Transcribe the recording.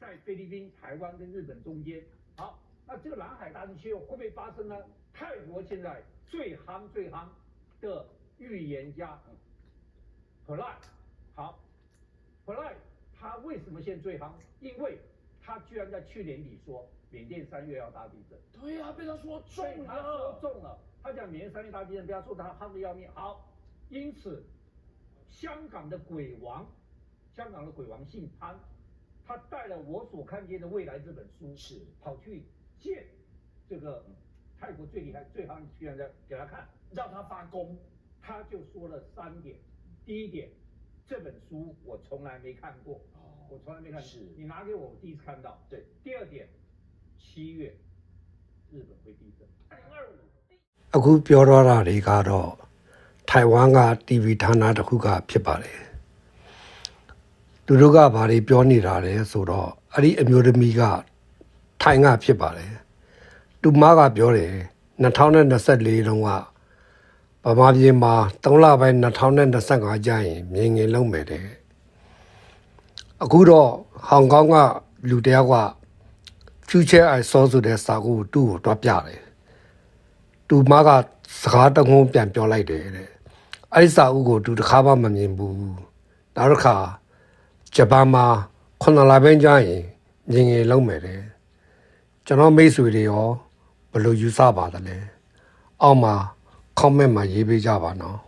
在菲律宾、台湾跟日本中间。好，那这个南海大地气候会不会发生呢？泰国现在最夯的预言家Prai，好，Prai 他为什么现在最夯？因为他居然在去年底说缅甸3月要大地震。对呀、被他说中了，他说中了。他讲缅甸3月大地震，不要说他夯得要命。好，因此香港的鬼王姓潘，他带了我所看见的未来这本书，是跑去见这个泰国最厉害、最夯预言家给他看，让他发功。他就说了3点。第一点，这本书我从来没看过，我从来没看过，是你拿给我，我第一次看到。对。第二点，7月日本会地震。အခုပြောတော့တာတွေကတော့ထိုင်ဝမ်က TV ဌာနတစ်ခုကဖြစ်ပါတယ်သူတို့ကဘာတွေပြောနေတာလဲဆိုတော့အဲ့ဒီအမျိုးသမီးကထိုင်ကဖြစ်ပါတယ်သူမကပြောတယ်2024တုန်းကဗမာပြည်မှာ3လပိုင်း2025ကျရင်မြင်ငင်လုံးမယ်တဲ့အခုတော့ဟောင်ကောင်ကလူတယောက်က future I saw ဆိုတဲ့စာကိုသူ့ကိုတွားပြတယ်သူမကစကားတငုံပြန်ပြောလိုက်တယ်တဲ့အဲ့ဒီစာအုပ်ကိုသူတစ်ခါမှမမြင်ဘူးနောက်တစ်ခါဂျပန်မှာ9လပိုင်းကျရင်မြင်ငယ်လုံးမယ်တဲ့ကျွန်တော်မိတ်ဆွေတွေရောဘယ်လိုယူဆပါသလဲအောက်မှာ comment မှာရေးပေးကြပါနော်